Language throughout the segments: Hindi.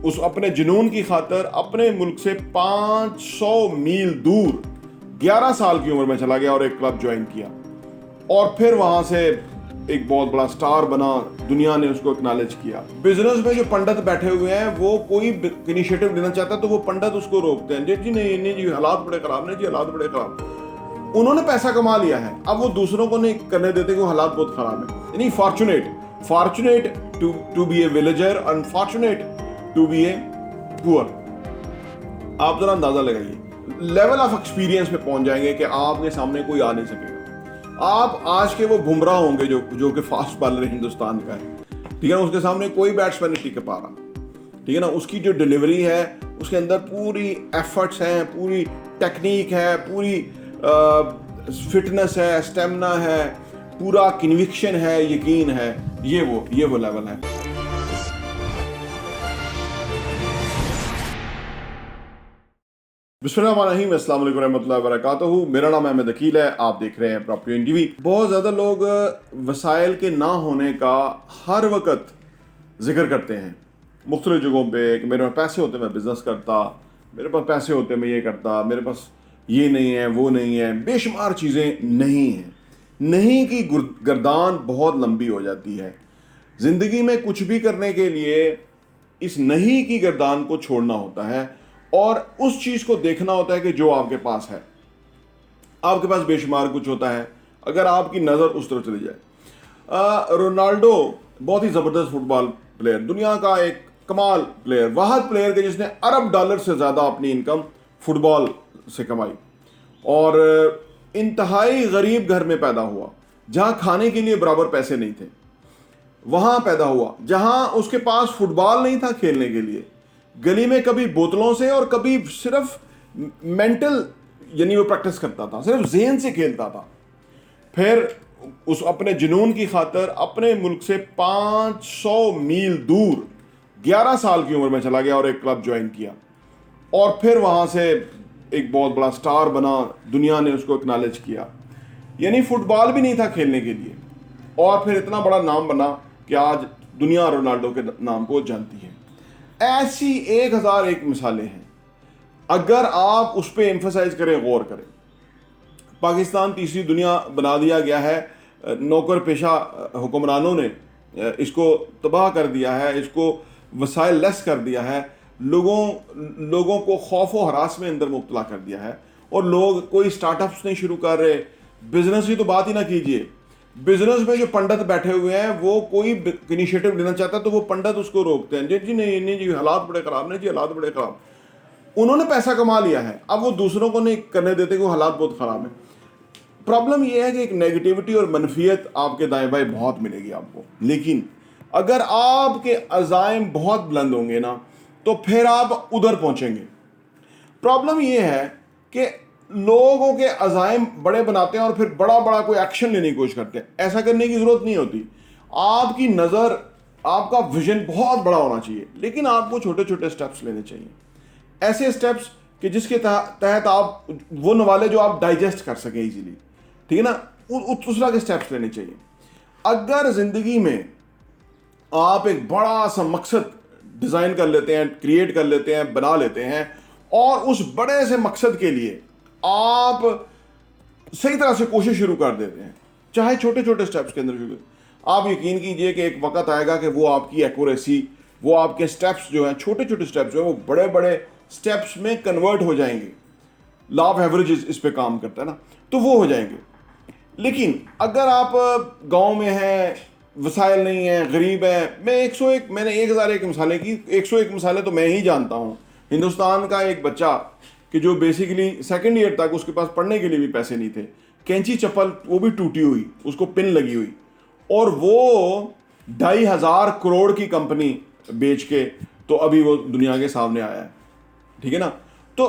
उस अपने जुनून की खातर अपने मुल्क से 500 मील दूर 11 साल की उम्र में चला गया और एक क्लब ज्वाइन किया और फिर वहां से एक बहुत बड़ा स्टार बना। दुनिया ने उसको एक्नॉलेज किया। बिजनेस में जो पंडित बैठे हुए हैं वो कोई इनिशिएटिव लेना चाहता है तो वो पंडित उसको रोकते हैं, जी नहीं नहीं जी हालात बड़े खराब, नहीं जी हालात बड़े खराब। उन्होंने पैसा कमा लिया है, अब वो दूसरों को नहीं करने देते कि वो हालात बहुत खराब है। यानी fortunate to be a villager, unfortunate to be a poor. आप जरा अंदाजा लगाइए, लेवल ऑफ एक्सपीरियंस पे पहुंच जाएंगे कि आपके सामने कोई आ नहीं सकेगा। आप आज के वो बुमराह होंगे जो कि फास्ट बॉलर हिंदुस्तान का है, ठीक है ना, उसके सामने कोई बैट्समैन नहीं टिक पा रहा, ठीक है ना। उसकी जो डिलीवरी है उसके अंदर पूरी एफर्ट्स हैं, पूरी टेक्निक है, पूरी फिटनेस है, स्टेमिना है, पूरा कन्विक्शन है, यकीन है। ये वो लेवल है। बिस्मिल्लाहिर्रहमानिर्रहीम, अस्सलाम वालेकुम रहमतुल्लाहि व बरकातहू। मेरा नाम अहमद अकील है, आप देख रहे हैं प्रॉपर्टी एनटीवी। बहुत ज़्यादा लोग वसाइल के ना होने का हर वक्त जिक्र करते हैं मुख्तलिफ जगहों पे कि मेरे पास पैसे होते मैं बिज़नेस करता, मेरे पास पैसे होते मैं ये करता, मेरे पास ये नहीं है वो नहीं है, बेशुमार चीज़ें नहीं हैं। नहीं की गर्दान बहुत लंबी हो जाती है। ज़िंदगी में कुछ भी करने के लिए इस नहीं की गर्दान को छोड़ना होता है और उस चीज़ को देखना होता है कि जो आपके पास है। आपके पास बेशुमार कुछ होता है, अगर आपकी नज़र उस तरफ चली जाए। रोनाल्डो बहुत ही ज़बरदस्त फुटबॉल प्लेयर, दुनिया का एक कमाल प्लेयर, वाहिद प्लेयर के जिसने अरब डॉलर से ज़्यादा अपनी इनकम फुटबॉल से कमाई और इंतहाई गरीब घर में पैदा हुआ जहाँ खाने के लिए बराबर पैसे नहीं थे। वहाँ पैदा हुआ जहाँ उसके पास फुटबॉल नहीं था खेलने के लिए, गली में कभी बोतलों से और कभी सिर्फ मेंटल यानी वो प्रैक्टिस करता था, सिर्फ ज़हन से खेलता था। फिर उस अपने जुनून की खातर अपने मुल्क से 500 मील दूर 11 साल की उम्र में चला गया और एक क्लब ज्वाइन किया और फिर वहाँ से एक बहुत बड़ा स्टार बना। दुनिया ने उसको एक्नॉलेज किया। यानी फुटबॉल भी नहीं था खेलने के लिए और फिर इतना बड़ा नाम बना कि आज दुनिया रोनाल्डो के नाम को जानती है। ऐसी 1001 मिसालें हैं। अगर आप उस पर एम्फसाइज करें, गौर करें, पाकिस्तान तीसरी दुनिया बना दिया गया है। नौकर पेशा हुक्मरानों ने इसको तबाह कर दिया है, इसको वसाइल लेस कर दिया है, लोगों को खौफ व हरास में अंदर मुब्तला कर दिया है और लोग कोई स्टार्टअप्स नहीं शुरू कर रहे। बिजनेस की तो बात ही ना कीजिए। बिजनेस में जो पंडित बैठे हुए हैं वो कोई इनिशिएटिव लेना चाहता है तो वो पंडित उसको रोकते हैं, जी नहीं नहीं जी हालात बड़े खराब, नहीं जी हालात बड़े खराब। उन्होंने पैसा कमा लिया है, अब वो दूसरों को नहीं करने देते कि वो हालात बहुत खराब है। प्रॉब्लम यह है कि एक नेगेटिविटी और मनफियत आपके दाएं बाएं बहुत मिलेगी आपको, लेकिन अगर आपके अज़ाइम बहुत बुलंद होंगे ना तो फिर आप उधर पहुंचेंगे। प्रॉब्लम यह है कि लोगों के अज़ाइम बड़े बनाते हैं और फिर बड़ा बड़ा कोई एक्शन लेने की कोशिश करते हैं। ऐसा करने की ज़रूरत नहीं होती। आपकी नज़र, आपका विजन बहुत बड़ा होना चाहिए, लेकिन आपको छोटे छोटे स्टेप्स लेने चाहिए। ऐसे स्टेप्स कि जिसके तहत आप वो नवाले जो आप डाइजेस्ट कर सकें इजीली, ठीक है ना, उस तरह के स्टेप्स लेने चाहिए। अगर ज़िंदगी में आप एक बड़ा सा मकसद डिज़ाइन कर लेते हैं, क्रिएट कर लेते हैं, बना लेते हैं और उस बड़े से मकसद के लिए आप सही तरह से कोशिश शुरू कर देते हैं, चाहे छोटे छोटे स्टेप्स के अंदर शुरू, आप यकीन कीजिए कि एक वक्त आएगा कि वो आपकी एक्यूरेसी, वो आपके स्टेप्स जो हैं, छोटे छोटे स्टेप्स जो हैं, वो बड़े बड़े स्टेप्स में कन्वर्ट हो जाएंगे। लॉ ऑफ एवरेजेस इस पे काम करता है ना, तो वो हो जाएंगे। लेकिन अगर आप गांव में हैं, वसाइल नहीं है, गरीब है, मैंने 1001 मिसालें की, 101 मिसालें तो मैं ही जानता हूँ। हिंदुस्तान का एक बच्चा कि जो बेसिकली सेकंड ईयर तक उसके पास पढ़ने के लिए भी पैसे नहीं थे, कैंची चप्पल वो भी टूटी हुई, उसको पिन लगी हुई, और वो 2,500 करोड़ की कंपनी बेच के तो अभी वो दुनिया के सामने आया है, ठीक है ना। तो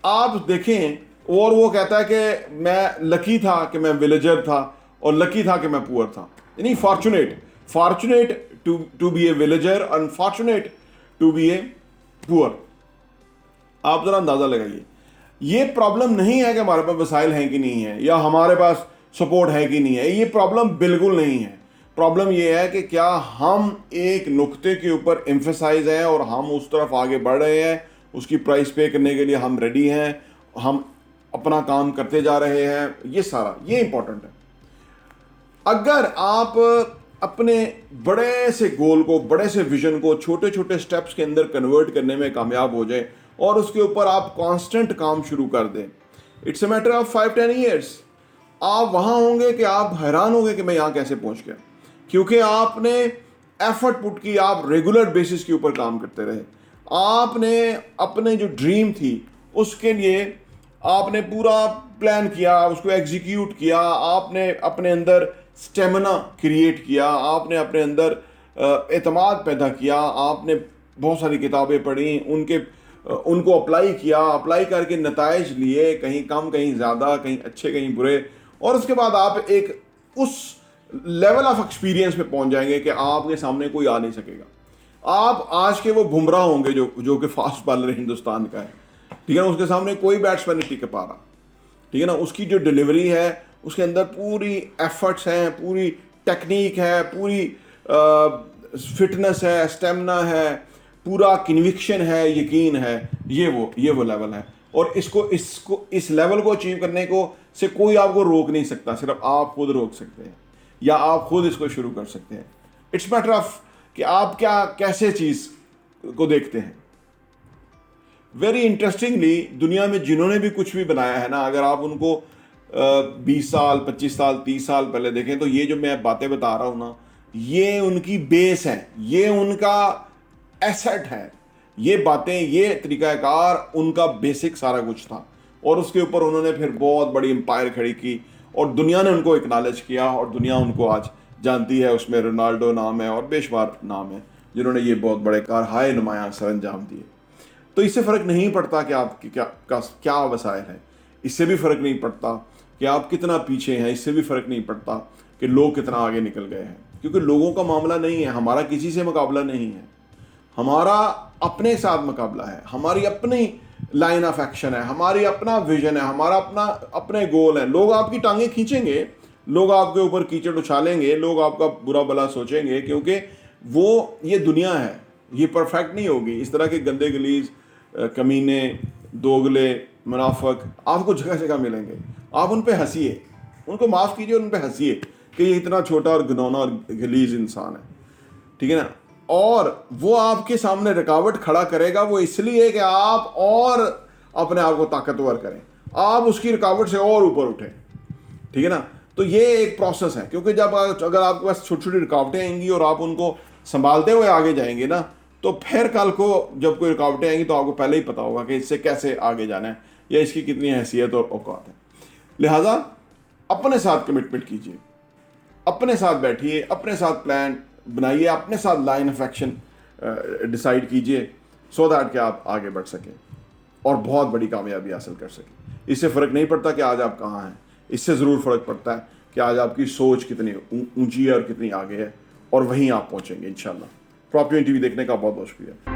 आप देखें, और वो कहता है कि मैं लकी था कि मैं विलेजर था और लकी था कि मैं पुअर था। यानी fortunate to be a villager, unfortunate to be a poor. आप जरा अंदाजा लगाइए, ये प्रॉब्लम नहीं है कि हमारे पास वसाइल हैं कि नहीं है या हमारे पास सपोर्ट है कि नहीं है। ये प्रॉब्लम बिल्कुल नहीं है। प्रॉब्लम ये है कि क्या हम एक नुक्ते के ऊपर एम्फेसाइज हैं और हम उस तरफ आगे बढ़ रहे हैं, उसकी प्राइस पे करने के लिए हम रेडी हैं, हम अपना काम करते जा रहे हैं, ये इंपॉर्टेंट है। अगर आप अपने बड़े से गोल को, बड़े से विजन को छोटे छोटे स्टेप्स के अंदर कन्वर्ट करने में कामयाब हो जाए और उसके ऊपर आप कांस्टेंट काम शुरू कर दें, it's a matter of 5-10 years, आप वहां होंगे कि आप हैरान होंगे कि मैं यहां कैसे पहुंच गया, क्योंकि आपने एफर्ट पुट की, आप रेगुलर बेसिस के ऊपर काम करते रहे, आपने अपने जो ड्रीम थी उसके लिए आपने पूरा प्लान किया, उसको एग्जीक्यूट किया, आपने अपने अंदर स्टेमिना क्रिएट किया, आपने अपने अंदर एतमाद पैदा किया, आपने बहुत सारी किताबें पढ़ी, उनको अप्लाई किया, अप्लाई करके नताइज लिए, कहीं कम कहीं ज़्यादा, कहीं अच्छे कहीं बुरे, और उसके बाद आप एक उस लेवल ऑफ एक्सपीरियंस पे पहुंच जाएंगे कि आपके सामने कोई आ नहीं सकेगा। आप आज के वो बुमराह होंगे जो कि फास्ट बॉलर हिंदुस्तान का है, ठीक है ना, उसके सामने कोई बैट्समैन नहीं टिक पा रहा, ठीक है ना, उसकी जो डिलीवरी है उसके अंदर पूरी एफर्ट्स हैं, पूरी टेक्निक है, पूरी फिटनेस है, स्टेमिना है, पूरा कन्विक्शन है, यकीन है, ये वो लेवल है। और इसको इस लेवल को अचीव करने को से कोई आपको रोक नहीं सकता, सिर्फ आप खुद रोक सकते हैं या आप खुद इसको शुरू कर सकते हैं। इट्स मैटर ऑफ कि आप कैसे चीज को देखते हैं। वेरी इंटरेस्टिंगली, दुनिया में जिन्होंने भी कुछ भी बनाया है ना, अगर आप उनको 20 साल 25 साल 30 साल पहले देखें तो ये जो मैं बातें बता रहा हूं ना, ये उनकी बेस है, ये उनका एसेट है, ये बातें, ये तरीकाकार उनका बेसिक सारा कुछ था, और उसके ऊपर उन्होंने फिर बहुत बड़ी एम्पायर खड़ी की और दुनिया ने उनको एक्नॉलेज किया और दुनिया उनको आज जानती है। उसमें रोनाल्डो नाम है और बेशुमार नाम है जिन्होंने ये बहुत बड़े कारहाय नुमायां सर अंजाम दिए। तो इससे फ़र्क नहीं पड़ता कि आपकी क्या वसाइल है, इससे भी फ़र्क नहीं पड़ता कि आप कितना पीछे हैं, इससे भी फ़र्क नहीं पड़ता कि लोग कितना आगे निकल गए हैं, क्योंकि लोगों का मामला नहीं है, हमारा किसी से मुकाबला नहीं है, हमारा अपने साथ मुकाबला है, हमारी अपनी लाइन ऑफ एक्शन है, हमारी अपना विजन है, हमारा अपने गोल है। लोग आपकी टांगें खींचेंगे, लोग आपके ऊपर कीचड़ उछालेंगे, लोग आपका बुरा भला सोचेंगे, क्योंकि ये दुनिया है, ये परफेक्ट नहीं होगी। इस तरह के गंदे गलीज, कमीने, दोगले, मुनाफिक आपको जगह जगह मिलेंगे। आप उन पे हंसिए, उनको माफ़ कीजिए, उन पे हंसिए कि ये इतना छोटा और घिनौना और गलीज इंसान है, ठीक है ना। और वो आपके सामने रुकावट खड़ा करेगा, वो इसलिए कि आप और अपने आप को ताकतवर करें, आप उसकी रुकावट से और ऊपर उठें, ठीक है ना। तो ये एक प्रोसेस है, क्योंकि अगर आपके पास छोटी छोटी रुकावटें आएंगी और आप उनको संभालते हुए आगे जाएंगे ना, तो फिर कल को जब कोई रुकावटें आएंगी तो आपको पहले ही पता होगा कि इससे कैसे आगे जाना है या इसकी कितनी हैसियत और औकात है। लिहाजा अपने साथ कमिटमेंट कीजिए, अपने साथ बैठिए, अपने साथ प्लान बनाइए, अपने साथ लाइन ऑफ एक्शन डिसाइड कीजिए, सो दैट कि आप आगे बढ़ सकें और बहुत बड़ी कामयाबी हासिल कर सकें। इससे फ़र्क नहीं पड़ता कि आज आप कहाँ हैं, इससे ज़रूर फ़र्क पड़ता है कि आज आपकी सोच कितनी ऊंची है और कितनी आगे है, और वहीं आप पहुँचेंगे इंशाल्लाह। प्रॉप टीवी देखने का बहुत बहुत शुक्रिया।